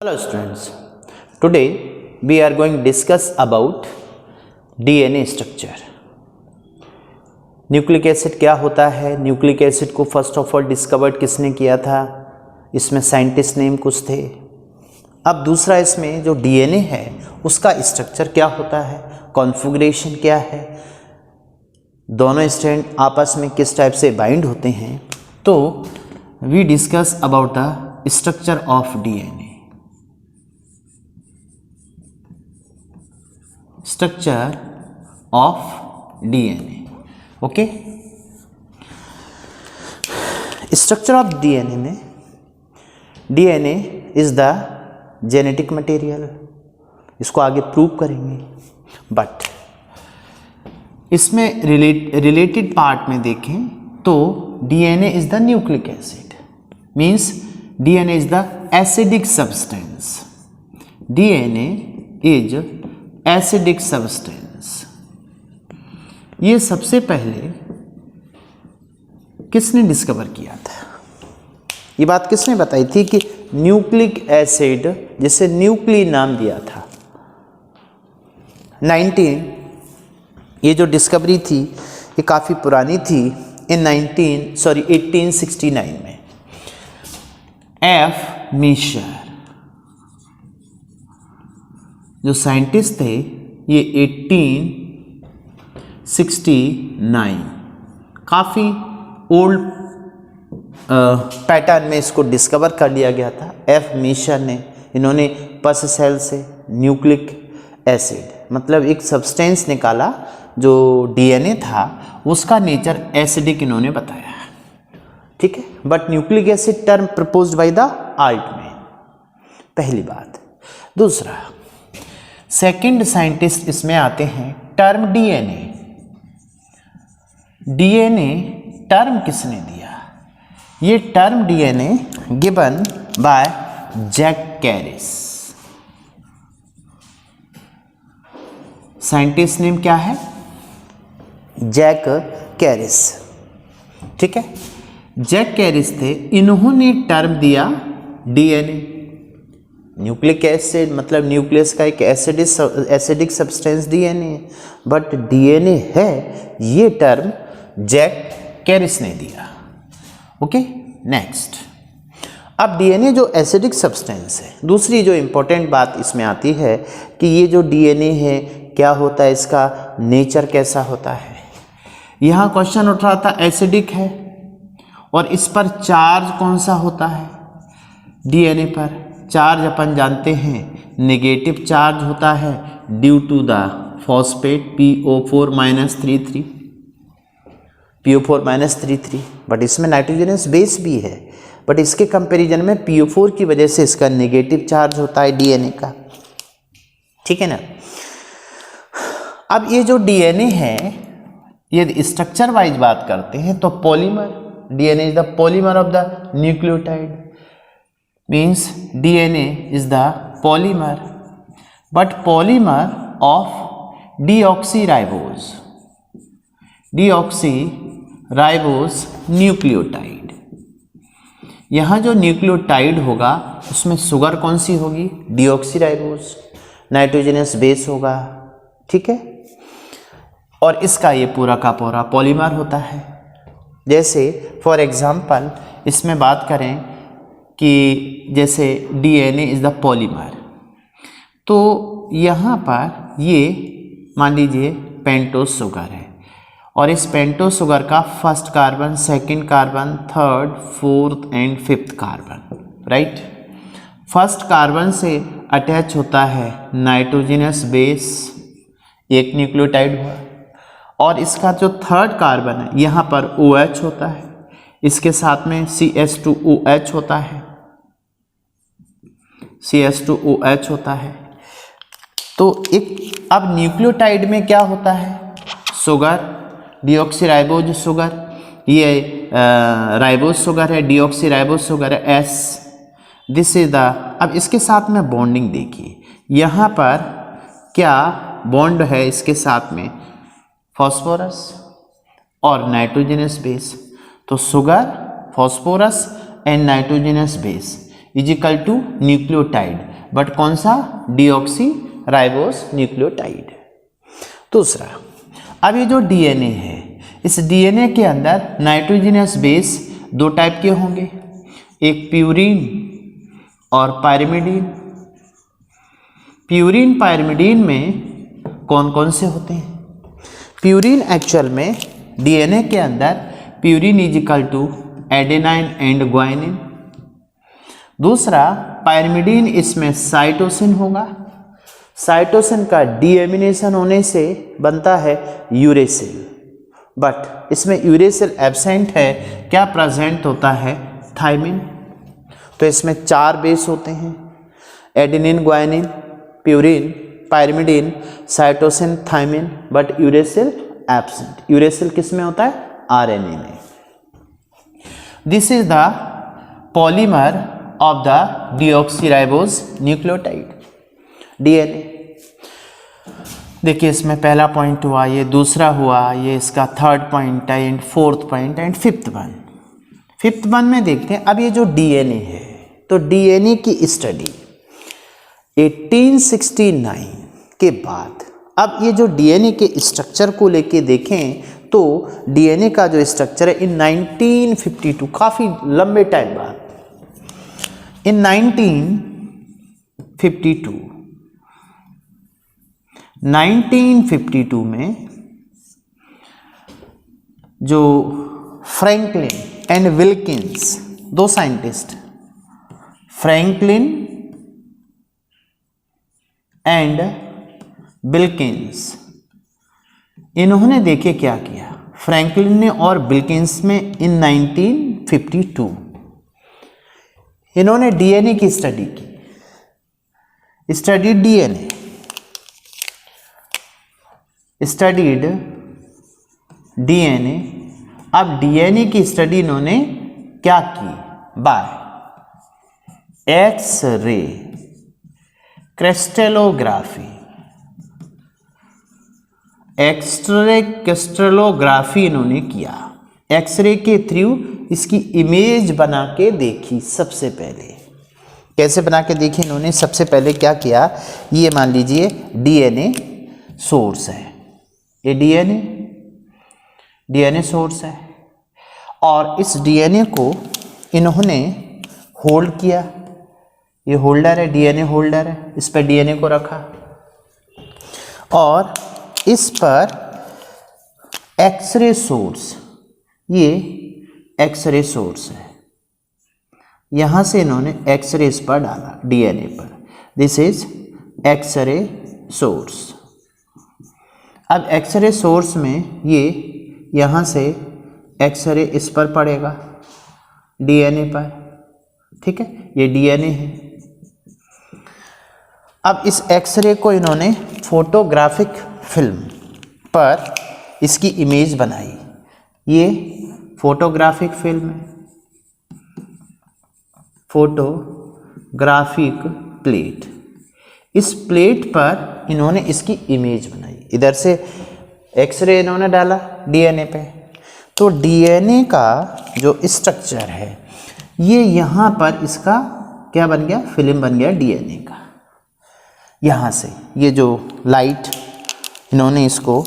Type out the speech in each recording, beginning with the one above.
Hello students, today we are going to discuss about DNA structure. Nucleic acid क्या होता है, nucleic acid को first of all discovered किसने किया था, इसमें साइंटिस्ट नेम कुछ थे। अब दूसरा इसमें जो डीएनए है उसका स्ट्रक्चर क्या होता है, कॉन्फ़िगरेशन क्या है, दोनों स्ट्रैंड आपस में किस टाइप से बाइंड होते हैं। तो we discuss about the structure of DNA, structure of DNA. Okay, structure of DNA में DNA is the genetic material, इसको आगे प्रूव करेंगे। बट इसमें रिलेटेड पार्ट में देखें तो DNA is the nucleic acid, means DNA is the acidic substance. DNA is acidic substance. ये सबसे पहले किसने डिस्कवर किया था, ये बात किसने बताई थी कि न्यूक्लिक एसिड, जिसे न्यूक्ली नाम दिया था। ये जो डिस्कवरी थी ये काफ़ी पुरानी थी, इन 1869 में एफ मीशर जो साइंटिस्ट थे, ये 1869 काफ़ी ओल्ड पैटर्न में इसको डिस्कवर कर लिया गया था। एफ मीशर ने, इन्होंने पस सेल से न्यूक्लिक एसिड मतलब एक सब्सटेंस निकाला जो डीएनए था, उसका नेचर एसिडिक इन्होंने बताया, ठीक है। But nucleic acid term proposed by the Altman, पहली बात। दूसरा, सेकंड साइंटिस्ट इसमें आते हैं टर्म डीएनए। डीएनए टर्म किसने दिया, ये term DNA given by Jack Carris. Scientist name क्या है, जैक कैरिस, ठीक है। जैक कैरिस थे, इन्होंने टर्म दिया डीएनए। न्यूक्लिक एसिड मतलब न्यूक्लियस का एक acidic substance DNA, but DNA है, ये टर्म जैक कैरिस ने दिया। Okay, next. अब डीएनए जो एसिडिक सब्सटेंस है, दूसरी जो इंपॉर्टेंट बात इसमें आती है कि ये जो डीएनए है क्या होता है, इसका नेचर कैसा होता है। यहाँ क्वेश्चन उठ रहा था एसिडिक है और इस पर चार्ज कौन सा होता है, डीएनए पर चार्ज अपन जानते हैं नेगेटिव चार्ज होता है due to the phosphate PO4-33, but इसमें नाइट्रोजनस बेस भी है, बट इसके कंपैरिजन में PO4 की वजह से इसका नेगेटिव चार्ज होता है डीएनए का, ठीक है ना। अब ये जो डीएनए है, यदि स्ट्रक्चर वाइज बात करते हैं तो polymer, DNA is the polymer of the nucleotide, means DNA is the polymer, but polymer of deoxyribose nucleotide. यहाँ जो न्यूक्लियोटाइड होगा उसमें शुगर कौन सी होगी, डीऑक्सीराइबोज, नाइट्रोजनस बेस होगा, ठीक है। और इसका ये पूरा का पूरा पॉलीमर होता है। जैसे फॉर एग्जांपल इसमें बात करें कि जैसे डीएनए इज द पॉलीमर, तो यहाँ पर ये मान लीजिए पेंटोज शुगर है और इस पेंटोज शुगर का first carbon, second carbon, third, fourth and fifth carbon, right. First carbon से अटैच होता है नाइट्रोजनस बेस, एक न्यूक्लियोटाइड हुआ, और इसका जो थर्ड कार्बन है यहाँ पर OH होता है, इसके साथ में CH2OH होता है, CH2OH होता है। तो एक अब न्यूक्लियोटाइड में क्या होता है, शुगर, डीऑक्सीराइबोज शुगर, ये राइबोज शुगर है, डीऑक्सीराइबोज शुगर है, S, दिस इज द। अब इसके साथ में बॉन्डिंग देखिए, यहाँ पर क्या बॉन्ड है इसके साथ में, फॉस्फोरस और नाइट्रोजनस बेस। तो sugar, phosphorus and nitrogenous base is equal to nucleotide. But कौन सा? Deoxyribose nucleotide. दूसरा, अब ये जो डीएनए है, इस डीएनए के अंदर नाइट्रोजनस बेस दो टाइप के होंगे, एक प्यूरीन और पायरिमिडीन। प्यूरीन पायरिमिडीन में कौन कौन से होते हैं? प्यूरीन एक्चुअल में डीएनए के अंदर purine is equal to adenine and guanine. दूसरा, पायरिमिडीन इसमें साइटोसिन होगा। साइटोसिन का डीएमिनेशन होने से बनता है यूरेसिल, बट इसमें यूरेसिल एब्सेंट है, क्या प्रेजेंट होता है? थायमिन। तो इसमें 4 बेस होते हैं, adenine, guanine, purine, pyrimidine, cytosine, thymine, but uracil absent. Uracil किस में होता है? आरएनए में। This is the polymer of the deoxyribose nucleotide, DNA. देखिए इसमें पहला पॉइंट हुआ, ये दूसरा हुआ, ये इसका थर्ड पॉइंट है, and fourth point and fifth one. Fifth one में देखते हैं, अब ये जो डीएनए है, तो डीएनए की स्टडी 1869 के बाद, अब ये जो डीएनए के स्ट्रक्चर को लेके देखें तो डीएनए का जो स्ट्रक्चर है इन 1952, काफ़ी लंबे टाइम बाद, इन 1952 में जो फ्रैंकलिन एंड विल्किंस, दो साइंटिस्ट, फ्रैंकलिन एंड विल्किंस, इन्होंने देखे क्या किया, फ्रैंकलिन ने और विल्किंस में इन 1952 इन्होंने डीएनए की स्टडी की, स्टडीड डीएनए, स्टडीड डीएनए। अब डीएनए की स्टडी इन्होंने क्या की? By X ray crystallography. X ray crystallography इन्होंने किया, एक्सरे के थ्रू इसकी इमेज बना के देखी। सबसे पहले कैसे बना के देखी इन्होंने? सबसे पहले क्या किया, ये मान लीजिए डीएनए सोर्स है, ये डीएनए सोर्स है, और इस डीएनए को इन्होंने होल्ड किया, ये होल्डर है, डीएनए होल्डर है, इस पर डीएनए को रखा और इस पर एक्सरे सोर्स, ये एक्सरे सोर्स है, यहाँ से इन्होंने एक्सरे इस पर डाला डीएनए पर, दिस इज एक्सरे सोर्स। अब एक्सरे सोर्स में ये यहाँ से एक्सरे इस पर पड़ेगा डीएनए पर, ठीक है, ये डीएनए है। अब इस एक्सरे को इन्होंने फोटोग्राफिक फिल्म पर इसकी इमेज बनाई, ये फोटोग्राफिक फिल्म है, फोटोग्राफिक प्लेट, इस प्लेट पर इन्होंने इसकी इमेज बनाई, इधर से एक्सरे इन्होंने डाला डीएनए पे, तो डीएनए का जो स्ट्रक्चर है ये यहाँ पर इसका क्या बन गया? फिल्म बन गया डीएनए का। यहाँ से ये जो लाइट इन्होंने इसको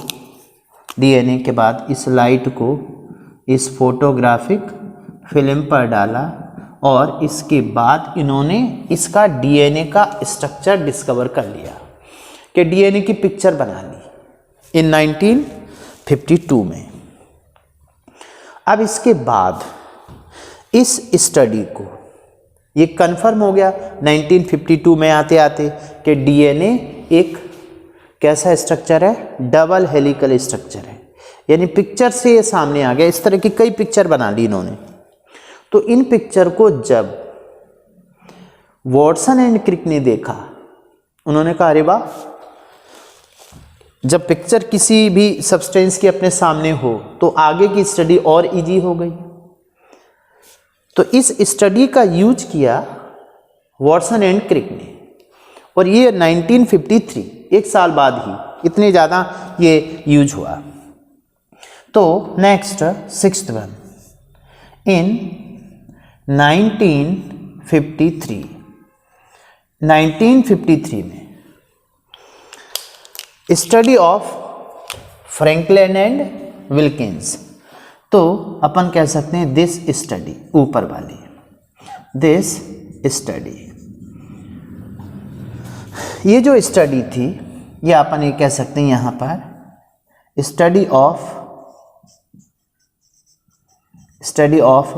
डीएनए के बाद इस लाइट को इस फोटोग्राफिक फिल्म पर डाला और इसके बाद इन्होंने इसका डीएनए का स्ट्रक्चर डिस्कवर कर लिया कि डीएनए की पिक्चर बना ली इन 1952 में। अब इसके बाद इस स्टडी को ये कंफर्म हो गया 1952 में आते आते कि डीएनए एक कैसा स्ट्रक्चर है? डबल हेलिकल स्ट्रक्चर है, यानी पिक्चर से ये सामने आ गया। इस तरह की कई पिक्चर बना ली इन्होंने। तो इन पिक्चर को जब वॉटसन एंड क्रिक ने देखा, उन्होंने कहा अरे वाह, जब पिक्चर किसी भी सब्सटेंस की अपने सामने हो तो आगे की स्टडी और इजी हो गई। तो इस स्टडी का यूज किया वॉटसन एंड क्रिक ने, और ये 1953 एक साल बाद ही इतने ज़्यादा ये यूज हुआ। तो नेक्स्ट सिक्स्थ वन, इन 1953 1953 में study of Franklin and Wilkins. तो अपन कह सकते हैं दिस स्टडी, ऊपर वाली दिस स्टडी, ये जो स्टडी थी ये अपन ये कह सकते हैं यहां पर study of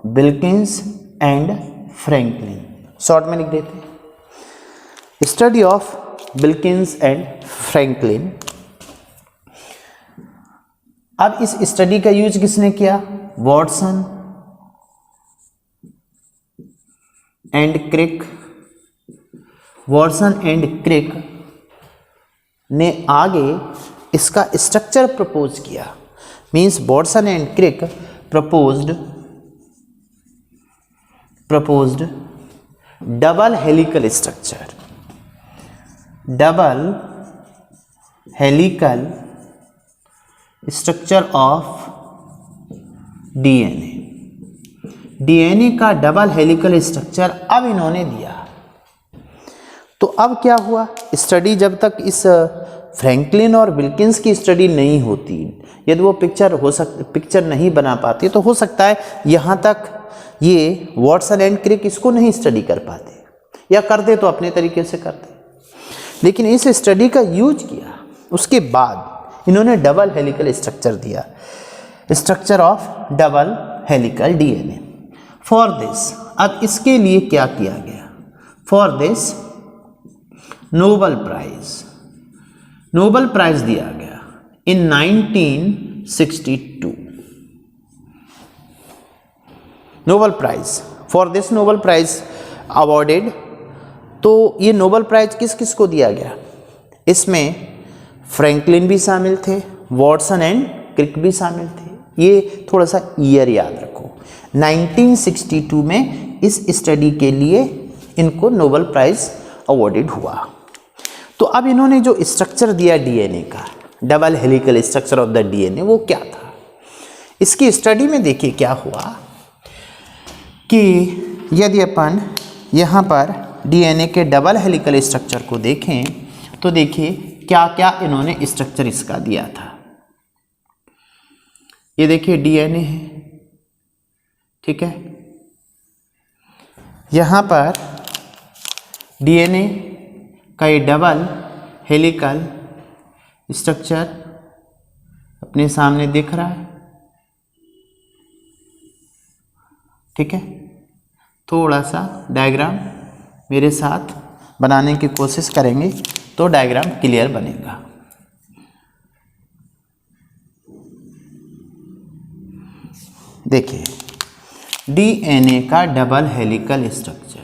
Wilkins and Franklin, शॉर्ट में लिख देते हैं study of Wilkins and Franklin. अब इस स्टडी का यूज किसने किया? Watson and Crick. Watson and Crick ने आगे इसका स्ट्रक्चर प्रपोज किया। Means Watson and Crick proposed double helical structure, double helical structure of DNA। डीएनए का डबल हेलिकल स्ट्रक्चर अब इन्होंने दिया। तो अब क्या हुआ, स्टडी जब तक इस फ्रैंकलिन और विल्किंस की स्टडी नहीं होती, यदि वो पिक्चर नहीं बना पाते, तो हो सकता है यहाँ तक ये वॉटसन एंड क्रिक इसको नहीं स्टडी कर पाते, या करते तो अपने तरीके से करते। लेकिन इस स्टडी का यूज किया, उसके बाद इन्होंने डबल हेलिकल स्ट्रक्चर दिया, structure of double helical DNA. For this, अब इसके लिए क्या किया गया? फॉर दिस नोबेल प्राइज दिया गया in 1962। Nobel prize, for this Nobel prize awarded. तो ये नोबेल प्राइज किस किस को दिया गया? इसमें फ्रैंकलिन भी शामिल थे, वॉटसन एंड क्रिक भी शामिल थे। ये थोड़ा सा ईयर याद रखो, 1962 में इस स्टडी के लिए इनको नोबेल प्राइज अवॉर्डेड हुआ। तो अब इन्होंने जो स्ट्रक्चर दिया डीएनए का, double helical structure of the DNA, वो क्या था? इसकी स्टडी में देखिए क्या हुआ कि यदि अपन यहाँ पर डीएनए के डबल हेलिकल स्ट्रक्चर को देखें तो देखिए क्या क्या इन्होंने स्ट्रक्चर इसका दिया था। ये देखिए डीएनए है, ठीक है। यहाँ पर डीएनए का ये डबल हेलिकल स्ट्रक्चर अपने सामने दिख रहा है, ठीक है। थोड़ा सा डायग्राम मेरे साथ बनाने की कोशिश करेंगे तो डायग्राम क्लियर बनेगा। देखिए डीएनए का डबल हेलिकल स्ट्रक्चर,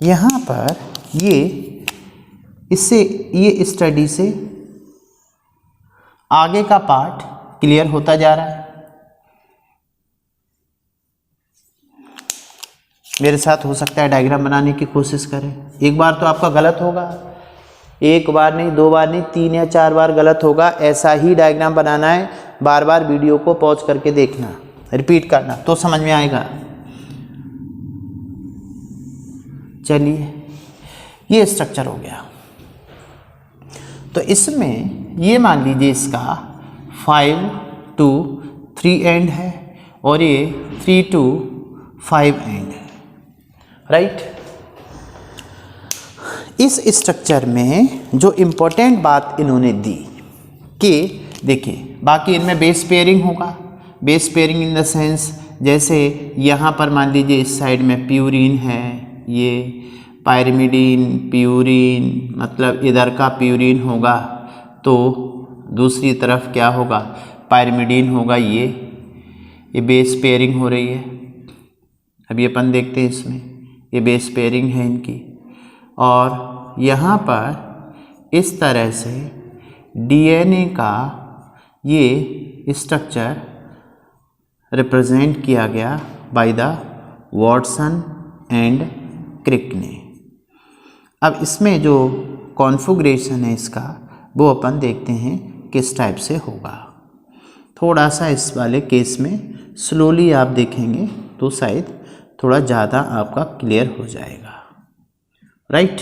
यहाँ पर ये स्टडी से आगे का पार्ट क्लियर होता जा रहा है। मेरे साथ हो सकता है डायग्राम बनाने की कोशिश करें। एक बार तो आपका गलत होगा, एक बार नहीं, दो बार नहीं, 3 या 4 बार गलत होगा। ऐसा ही डायग्राम बनाना है, बार बार वीडियो को पॉज करके देखना, रिपीट करना, तो समझ में आएगा। चलिए ये स्ट्रक्चर हो गया। तो इसमें ये मान लीजिए इसका 5 to 3 एंड है और ये 3 to 5 एंड है, राइट। इस स्ट्रक्चर में जो इम्पोर्टेंट बात इन्होंने दी कि देखिए बाकी इनमें बेस पेयरिंग होगा। Base pairing in the sense, जैसे यहाँ पर मान लीजिए इस साइड में प्यूरिन है, ये पायरिमिडीन, प्यूरिन, मतलब इधर का प्यूरिन होगा तो दूसरी तरफ क्या होगा, पायरिमिडीन होगा। ये बेस पेयरिंग हो रही है। अभी अपन देखते हैं इसमें ये बेस पेयरिंग है इनकी, और यहाँ पर इस तरह से डीएनए का ये स्ट्रक्चर रिप्रेजेंट किया गया by the Watson and Crick ने। अब इसमें जो कॉन्फ़िगरेशन है इसका, वो अपन देखते हैं किस टाइप से होगा। थोड़ा सा इस वाले केस में स्लोली आप देखेंगे तो शायद थोड़ा ज़्यादा आपका क्लियर हो जाएगा, राइट।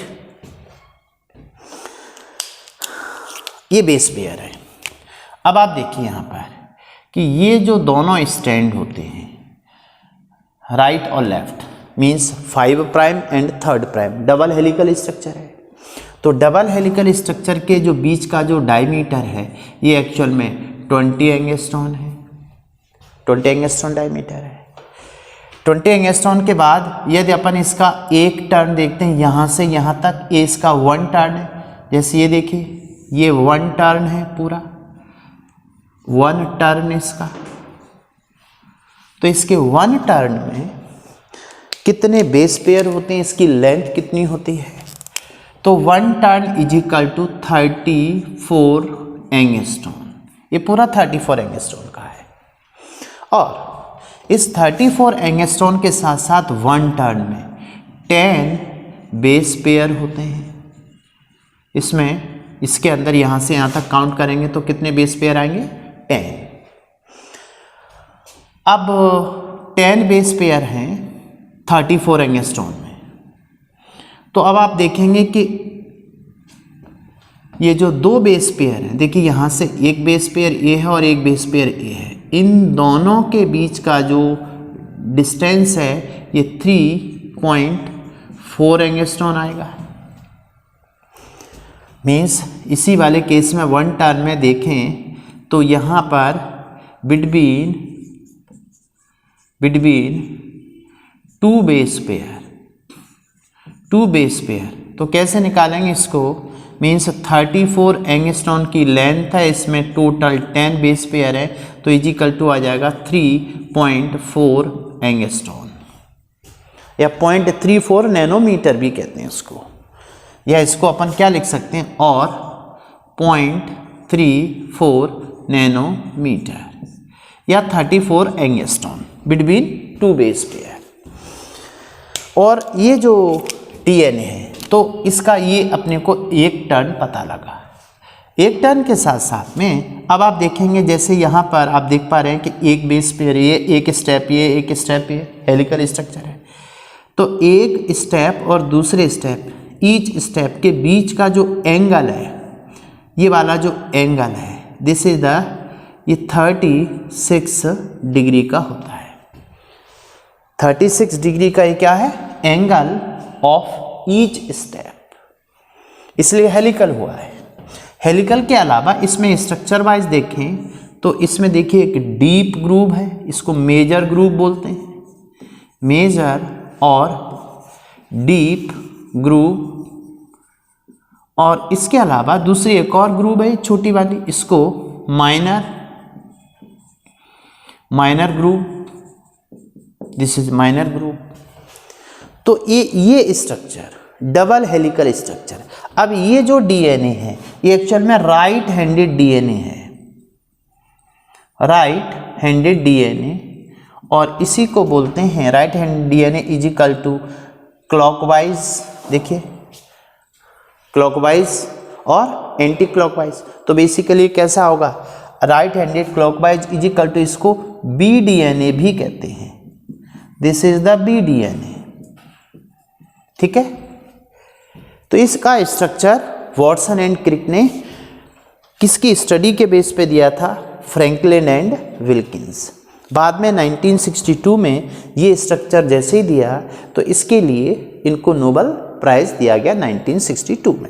ये बेस पेयर है। अब आप देखिए यहाँ पर कि ये जो दोनों स्टैंड होते हैं राइट और left, means 5 prime and 3 prime, double helical structure है। तो डबल हेलिकल स्ट्रक्चर के जो बीच का जो डायमीटर है ये एक्चुअल में 20 एंगस्ट्रॉन है, 20 एंगस्ट्रॉन डायमीटर है। 20 एंगस्ट्रॉन के बाद यदि अपन इसका एक टर्न देखते हैं यहाँ से यहाँ तक, ये इसका 1 टर्न है। जैसे ये देखिए ये 1 टर्न है, पूरा 1 टर्न इसका। तो इसके 1 टर्न में कितने बेस पेयर होते हैं, इसकी लेंथ कितनी होती है? तो 1 turn is equal to 34 angstrom. ये पूरा 34 एंगस्ट्रॉन का है। और इस 34 एंगस्ट्रॉन के साथ साथ 1 टर्न में 10 बेस पेयर होते हैं। इसमें इसके अंदर यहाँ से यहाँ तक काउंट करेंगे तो कितने बेस पेयर आएंगे? 10। अब 10 बेस पेयर हैं 34 एंगस्ट्रॉन में। तो अब आप देखेंगे कि ये जो 2 बेस पेयर हैं, देखिए यहाँ से एक बेस पेयर ए है और एक बेस पेयर ए है, इन दोनों के बीच का जो डिस्टेंस है ये 3.4 एंगस्ट्रॉन आएगा। मीन्स इसी वाले केस में 1 टर्न में देखें तो यहाँ पर बिटवीन 2 बेस पेयर, तो कैसे निकालेंगे इसको? मीन्स 34 एंगस्ट्रॉन की लेंथ है, इसमें टोटल 10 बेस पेयर है, तो इजिकल टू आ जाएगा 3.4 एंगस्ट्रॉन या 0.34 नैनोमीटर भी कहते हैं उसको, या इसको अपन क्या लिख सकते हैं, और 0.34 नैनोमीटर या 34 एंगस्ट्रॉन बिटवीन 2 बेस पेयर। और ये जो डीएनए है तो इसका ये अपने को 1 टर्न पता लगा। 1 टर्न के साथ साथ में अब आप देखेंगे जैसे यहाँ पर आप देख पा रहे हैं कि एक बेस पेयर ये, एक स्टेप ये, हेलिकल स्ट्रक्चर है। तो एक स्टेप और दूसरे स्टेप, ईच स्टेप के बीच का जो एंगल है, ये वाला जो एंगल है, दिस इज द, ये 36 डिग्री का होता है। 36 डिग्री का ये क्या है? एंगल ऑफ ईच स्टेप, इसलिए हेलिकल हुआ है। हेलिकल के अलावा इसमें स्ट्रक्चर वाइज देखें तो इसमें देखिए एक डीप ग्रूव है, इसको मेजर ग्रूव बोलते हैं, मेजर और डीप ग्रूव। और इसके अलावा दूसरी एक और ग्रूव है छोटी वाली, इसको minor groove, this is minor groove. तो ये स्ट्रक्चर डबल हेलिकल स्ट्रक्चर। अब ये जो डीएनए है ये एक्चुअल में राइट हैंडेड डीएनए है, राइट हैंडेड डीएनए, और इसी को बोलते हैं right hand DNA is equal to clockwise. देखिए क्लॉकवाइज और एंटी क्लॉकवाइज, तो बेसिकली कैसा होगा? Right handed clockwise is equal to, इसको बी डीएनए भी कहते हैं, this is the B DNA. ठीक है, तो इसका स्ट्रक्चर वॉटसन एंड क्रिक ने किसकी स्टडी के बेस पे दिया था? Franklin and Wilkins. बाद में 1962 में ये स्ट्रक्चर जैसे ही दिया तो इसके लिए इनको नोबेल प्राइज दिया गया 1962 में।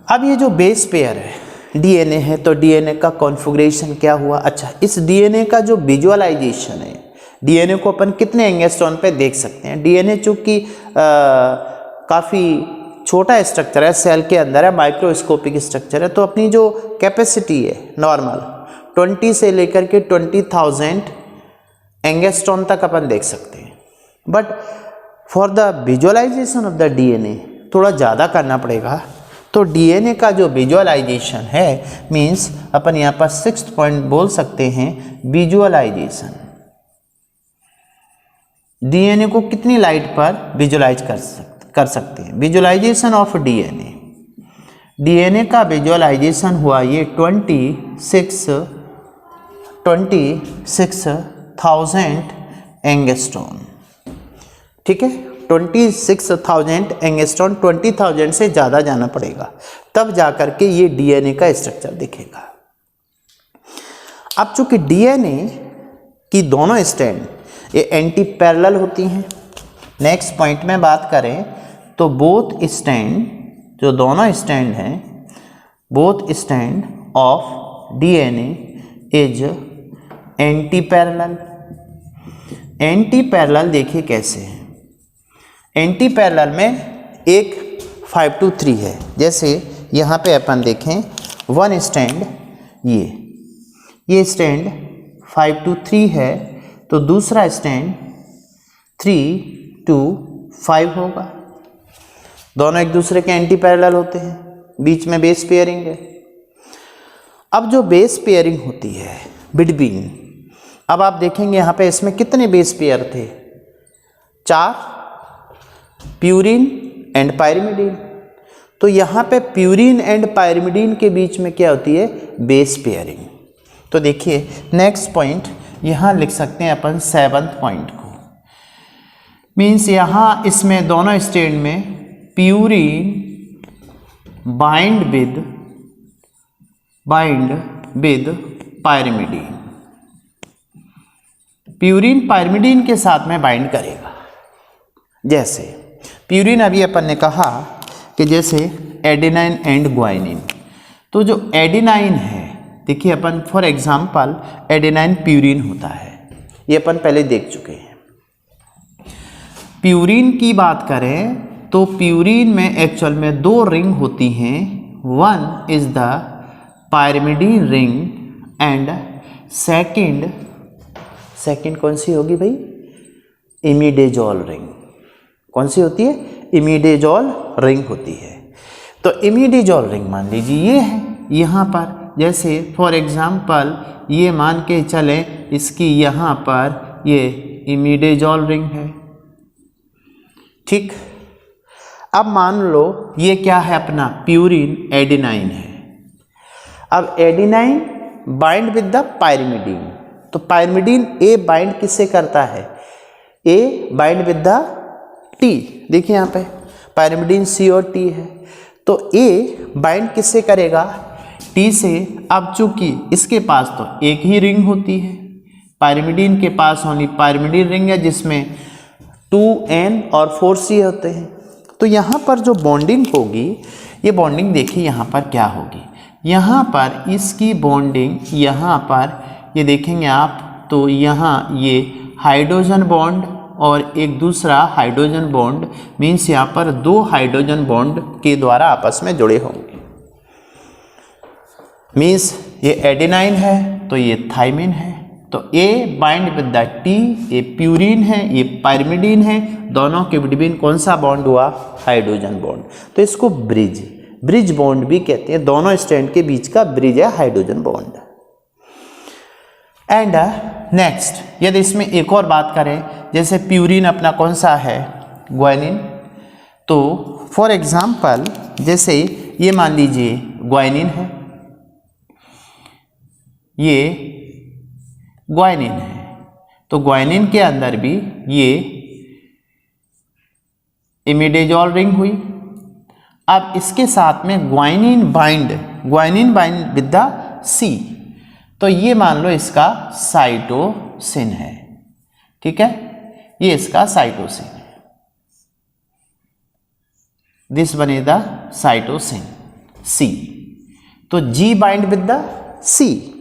अब ये जो बेस पेयर है डीएनए है, तो डीएनए का कॉन्फ़िगरेशन क्या हुआ? अच्छा, इस डीएनए का जो विजुअलाइजेशन है, डीएनए को अपन कितने एंगस्ट्रॉन पे देख सकते हैं? डीएनए चूँकि काफ़ी छोटा स्ट्रक्चर है, सेल के अंदर है, माइक्रोस्कोपिक स्ट्रक्चर है, तो अपनी जो कैपेसिटी है नॉर्मल 20 से लेकर के 20,000 एंगस्ट्रॉन तक अपन देख सकते हैं। But for the visualisation of the DNA थोड़ा ज़्यादा करना पड़ेगा। तो डीएनए का जो विजुअलाइजेशन है, मीन्स अपन यहाँ पर 6th पॉइंट बोल सकते हैं, विजुअलाइजेशन। डीएनए को कितनी लाइट पर विजुअलाइज कर सकते हैं? विजुअलाइजेशन ऑफ डीएनए, डीएनए का विजुअलाइजेशन हुआ ये 26,000 एंगस्ट्रॉन। ठीक है, 26,000 एंगस्ट्रॉन, 20,000 से ज़्यादा जाना पड़ेगा तब जाकर के ये डीएनए का स्ट्रक्चर दिखेगा। अब चूंकि डीएनए की दोनों स्ट्रैंड ये एंटी पैरेलल होती हैं, नेक्स्ट पॉइंट में बात करें तो बोथ स्ट्रैंड, जो दोनों स्ट्रैंड हैं, both strand of DNA is anti parallel. Anti parallel देखिए कैसे है, एंटी पैरेलल में एक 5 to 3 है। जैसे यहाँ पे अपन देखें वन स्ट्रैंड, ये स्ट्रैंड 5 to 3 है, तो दूसरा स्ट्रैंड 3 to 5 होगा। दोनों एक दूसरे के एंटी पैरेलल होते हैं, बीच में बेस पेयरिंग है। अब जो बेस पेयरिंग होती है बिटवीन, अब आप देखेंगे यहाँ पे इसमें कितने बेस पेयर थे, 4, प्यूरिन एंड पायरिमिडीन। तो यहाँ पे प्यूरिन एंड पायरिमिडीन के बीच में क्या होती है, बेस पेयरिंग। तो देखिए नेक्स्ट पॉइंट यहाँ लिख सकते हैं अपन 7th पॉइंट को, मीन्स यहाँ इसमें दोनों स्ट्रैंड में purine bind with pyrimidine, purine pyrimidine के साथ में बाइंड करेगा। जैसे प्यूरिन अभी अपन ने कहा कि जैसे एडेनाइन एंड ग्वाइनिन, तो जो एडेनाइन है देखिए अपन फॉर एग्जांपल एडेनाइन प्यूरिन होता है, ये अपन पहले देख चुके हैं। प्यूरिन की बात करें तो प्यूरिन में एक्चुअल में 2 रिंग होती हैं, one is the pyrimidine ring and second कौन सी होगी भाई, इमिडेजोल रिंग। कौन सी होती है, इमिडेजोल रिंग होती है। तो इमिडेजोल रिंग मान लीजिए ये है यहाँ पर, जैसे फॉर एग्जांपल ये मान के चलें इसकी यहाँ पर ये इमिडेजोल रिंग है। ठीक, अब मान लो ये क्या है अपना प्यूरिन एडेनाइन है। अब adenine bind with the pyrimidine, तो पायरिमिडीन ए बाइंड किससे करता है, ए बाइंड विद द टी। देखिए यहाँ पे पायरिमिडीन सी और टी है, तो ए बाइंड किससे करेगा, टी से। अब चूंकि इसके पास तो एक ही रिंग होती है, पायरिमिडीन के पास ओनली पायरिमिडीन रिंग है जिसमें 2N और 4C होते हैं। तो यहाँ पर जो बॉन्डिंग होगी, ये बॉन्डिंग देखिए यहाँ पर क्या होगी, यहाँ पर इसकी बॉन्डिंग यहाँ पर ये देखेंगे आप, तो यहाँ ये हाइड्रोजन बॉन्ड और एक दूसरा हाइड्रोजन बॉन्ड, मीन्स यहाँ पर 2 हाइड्रोजन बॉन्ड के द्वारा आपस में जुड़े होंगे। मीन्स ये एडेनाइन है तो ये थाइमिन है, तो ए बाइंड विद द टी, ये प्यूरिन है, ये पायरिमिडीन है, दोनों के बिटवीन कौन सा बॉन्ड हुआ, हाइड्रोजन बॉन्ड। तो इसको ब्रिज बॉन्ड भी कहते हैं, दोनों स्ट्रैंड के बीच का ब्रिज है हाइड्रोजन बॉन्ड। एंड नेक्स्ट यदि इसमें एक और बात करें, जैसे प्यूरिन अपना कौन सा है, ग्वाइनिन। तो फॉर एग्जांपल जैसे ये मान लीजिए ग्वाइनिन है, ये ग्वाइनिन है, तो ग्वाइनिन के अंदर भी ये इमिडेजोल रिंग हुई। अब इसके साथ में ग्वाइनिन बाइंड विद द सी, तो ये मान लो इसका साइटोसिन है। ठीक है, ये इसका साइटोसिन है, this one is the cytosine C. तो G bind with the C.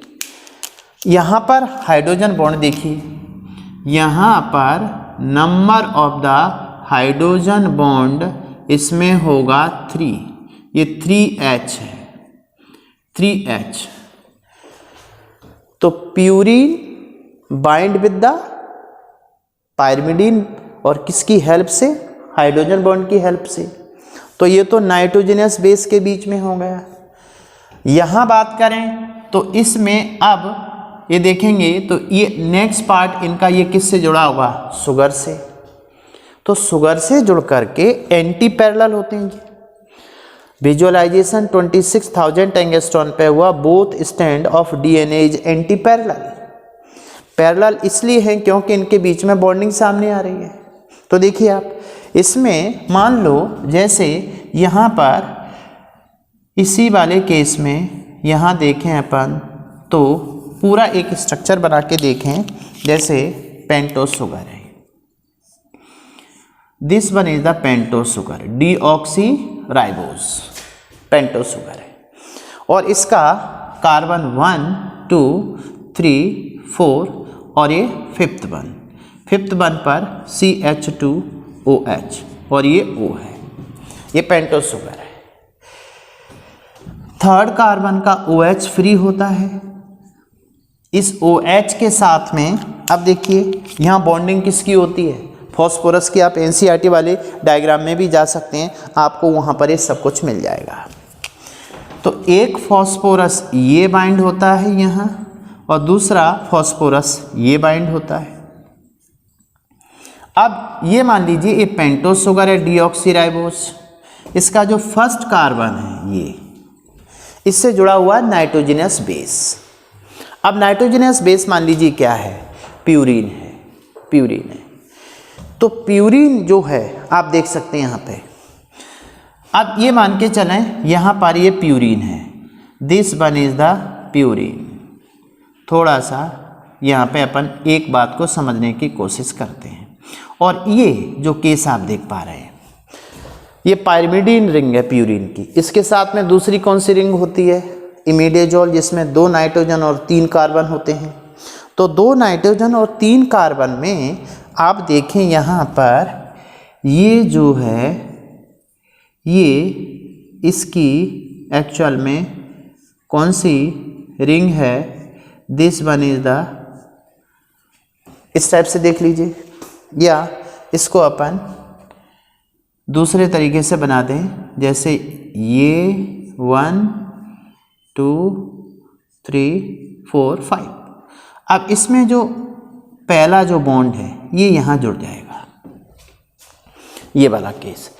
यहाँ पर हाइड्रोजन बॉन्ड देखिए, यहाँ पर number of the hydrogen bond इसमें होगा 3, ये 3H है, 3H। तो purine bind with the pyrimidine और किसकी हेल्प से, हाइड्रोजन बॉन्ड की हेल्प से। तो ये तो नाइट्रोजनस बेस के बीच में हो गया। यहाँ बात करें तो इसमें अब ये देखेंगे तो ये नेक्स्ट पार्ट इनका ये किससे जुड़ा होगा, शुगर से। तो शुगर से जुड़ करके एंटी पैरेलल होते हैं। विजुअलाइजेशन 26,000 एंगस्ट्रॉन पे हुआ, both stand of DNA is anti parallel. Parallel इसलिए हैं क्योंकि इनके बीच में बॉन्डिंग सामने आ रही है। तो देखिए आप इसमें मान लो जैसे यहाँ पर इसी वाले केस में यहाँ देखें अपन तो पूरा एक स्ट्रक्चर बना के देखें, जैसे पेंटोस शुगर है, this one is the pentose sugar, deoxy ribose pentose sugar है, और इसका कार्बन 1 2 3 4 और ये फिफ्थ वन पर CH2OH और ये O है, ये पेंटोस शुगर है। थर्ड कार्बन का OH फ्री होता है, इस OH के साथ में अब देखिए यहाँ बॉन्डिंग किसकी होती है, फॉस्फोरस की। आप NCERT वाले डायग्राम में भी जा सकते हैं, आपको वहाँ पर ये सब कुछ मिल जाएगा। तो एक फॉस्फोरस ये बाइंड होता है यहाँ और दूसरा फॉस्फोरस ये बाइंड होता है। अब ये मान लीजिए ये पेंटोस शुगर है, डीऑक्सीराइबोस, इसका जो फर्स्ट कार्बन है ये इससे जुड़ा हुआ नाइट्रोजनस बेस। अब नाइट्रोजनस बेस मान लीजिए क्या है, प्यूरीन है। तो प्यूरीन जो है आप देख सकते हैं यहाँ पे, अब ये मान के चलें यहाँ पर ये प्यूरीन है, this one is the purine. थोड़ा सा यहाँ पे अपन एक बात को समझने की कोशिश करते हैं, और ये जो केस आप देख पा रहे हैं ये पाइरिमिडीन रिंग है प्यूरीन की, इसके साथ में दूसरी कौन सी रिंग होती है, इमिडाजोल, जिसमें 2 नाइट्रोजन और 3 कार्बन होते हैं। तो 2 नाइट्रोजन और 3 कार्बन में आप देखें यहाँ पर ये जो है ये इसकी एक्चुअल में कौन सी रिंग है, दिस वन इज द, इस टाइप से देख लीजिए, या इसको अपन दूसरे तरीके से बना दें, जैसे ये 1 2 3 4 5। अब इसमें जो पहला जो बॉन्ड है ये यहाँ जुड़ जाएगा, ये वाला केस।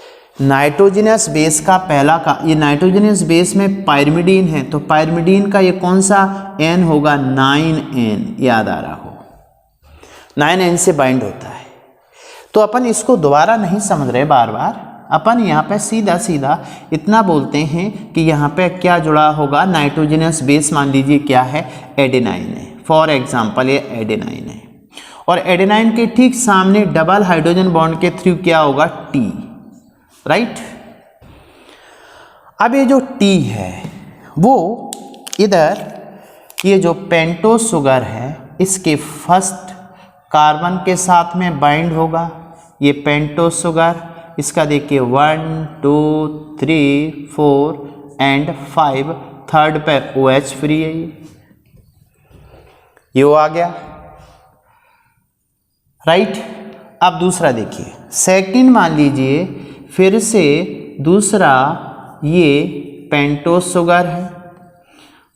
नाइट्रोजनस बेस का पहला का, ये नाइट्रोजनस बेस में पाइरिमिडीन है, तो पाइरिमिडीन का ये कौन सा N होगा, 9N, याद आ रहा हो 9N से बाइंड होता है। तो अपन इसको दोबारा नहीं समझ रहे बार बार, अपन यहाँ पे सीधा सीधा इतना बोलते हैं कि यहाँ पे क्या जुड़ा होगा, नाइट्रोजनस बेस मान लीजिए क्या है, एडेनाइन है, फॉर एग्जाम्पल ये एडेनाइन है, और एडेनाइन के ठीक सामने डबल हाइड्रोजन बॉन्ड के थ्रू क्या होगा, T, राइट। अब ये जो T है वो इधर ये जो पेंटोस शुगर है इसके फर्स्ट कार्बन के साथ में बाइंड होगा, ये पेंटोस शुगर, इसका देखिए 1 2 3 4 एंड 5, थर्ड पे OH फ्री है, ये वो आ गया, राइट। अब दूसरा देखिए, सेकंड मान लीजिए फिर से दूसरा ये पेंटोस शुगर है,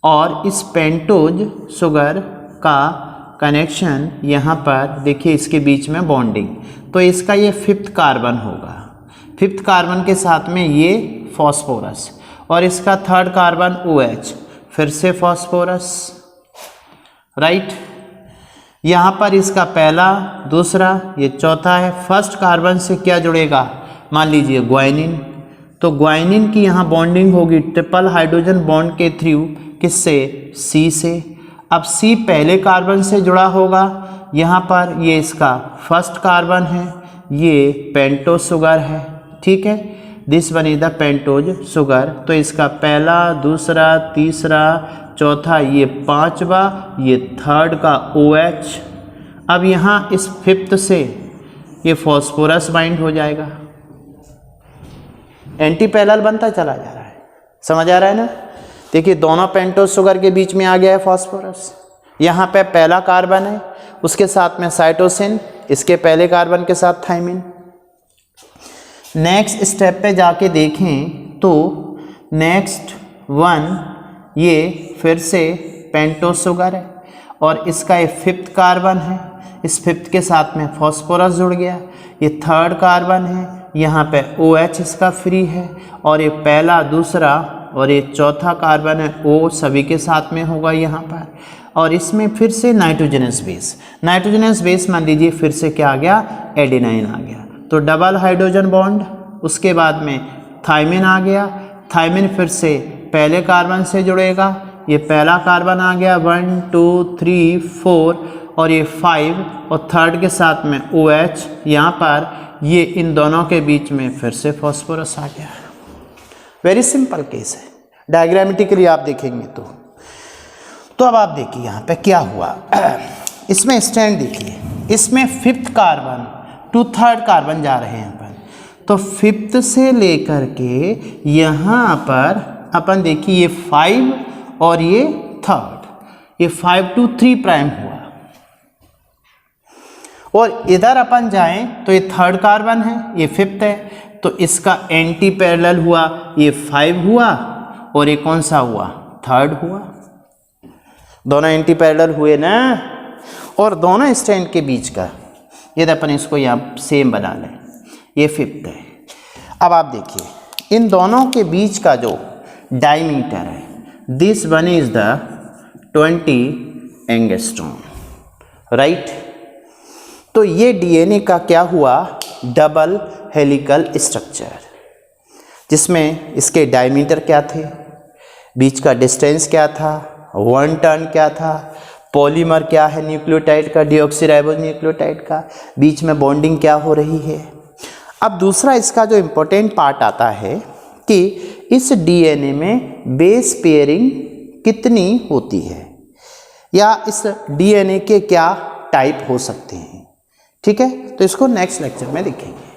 और इस पेंटोज शुगर का कनेक्शन यहाँ पर देखिए, इसके बीच में बॉन्डिंग, तो इसका ये फिफ्थ कार्बन होगा, फिफ्थ कार्बन के साथ में ये फॉस्फोरस, और इसका थर्ड कार्बन OH, फिर से फॉस्फोरस, राइट। यहाँ पर इसका पहला, दूसरा, ये चौथा है। फर्स्ट कार्बन से क्या जुड़ेगा, मान लीजिए ग्वाइनिन, तो ग्वाइनिन की यहाँ बॉन्डिंग होगी ट्रिपल हाइड्रोजन बॉन्ड के थ्रू, किससे, C से। अब C पहले कार्बन से जुड़ा होगा, यहाँ पर ये इसका फर्स्ट कार्बन है, ये पेंटोस शुगर है, ठीक है, this one is the pentose sugar. तो इसका पहला, दूसरा, तीसरा, चौथा, ये पांचवा, ये थर्ड का OH। अब यहाँ इस फिफ्थ से ये फॉस्फोरस बाइंड हो जाएगा, एंटी पैरेलल बनता चला जा रहा है, समझ आ रहा है ना। देखिए दोनों पेंटोस शुगर के बीच में आ गया है फॉस्फोरस, यहाँ पे पहला कार्बन है, उसके साथ में साइटोसिन, इसके पहले कार्बन के साथ थाइमिन। नेक्स्ट स्टेप पे जाके देखें तो नेक्स्ट वन ये फिर से पेंटोस शुगर है, और इसका ये फिफ्थ कार्बन है, इस फिफ्थ के साथ में फॉस्फोरस जुड़ गया, ये थर्ड कार्बन है, यहाँ पे OH इसका फ्री है, और ये पहला, दूसरा और ये चौथा कार्बन है ओ सभी के साथ में होगा यहाँ पर, और इसमें फिर से नाइट्रोजनस बेस, नाइट्रोजनस बेस मान लीजिए फिर से क्या आ गया, एडेनाइन आ गया, तो डबल हाइड्रोजन बॉन्ड, उसके बाद में थाइमिन आ गया, थाइमिन फिर से पहले कार्बन से जुड़ेगा, ये पहला कार्बन आ गया 1 2 3 4 और ये 5 और थर्ड के साथ में OH यहाँ पर, ये इन दोनों के बीच में फिर से फॉस्फोरस आ गया। वेरी सिंपल केस है, डायग्रामेटिकली आप देखेंगे तो अब आप देखिए यहाँ पे क्या हुआ। इसमें स्टैंड देखिए, इसमें fifth carbon to third carbon जा रहे हैं अपन, तो फिफ्थ से लेकर के यहाँ पर अपन देखिए ये 5 और ये थर्ड, ये 5 to 3 प्राइम हुआ, और इधर अपन जाएं तो ये थर्ड कार्बन है, ये फिफ्थ है, तो इसका एंटी पैरेलल हुआ, ये 5 हुआ और ये कौन सा हुआ, थर्ड हुआ, दोनों एंटी पैरेलल हुए ना, और दोनों स्टैंड के बीच का यदि अपन इसको यहाँ सेम बना लें, ये फिफ्थ है। अब आप देखिए इन दोनों के बीच का जो डायमीटर है, this one is the 20 angstrom, right. तो ये डीएनए का क्या हुआ, डबल हेलिकल स्ट्रक्चर, जिसमें इसके डायमीटर क्या थे, बीच का डिस्टेंस क्या था, 1 टर्न क्या था, पॉलीमर क्या है न्यूक्लियोटाइड का, डीऑक्सीराइबोज न्यूक्लियोटाइड का, बीच में बॉन्डिंग क्या हो रही है। अब दूसरा इसका जो इम्पोर्टेंट पार्ट आता है कि इस डीएनए में बेस पेयरिंग कितनी होती है, या इस डीएनए के क्या टाइप हो सकते हैं, ठीक है। तो इसको नेक्स्ट लेक्चर में देखेंगे।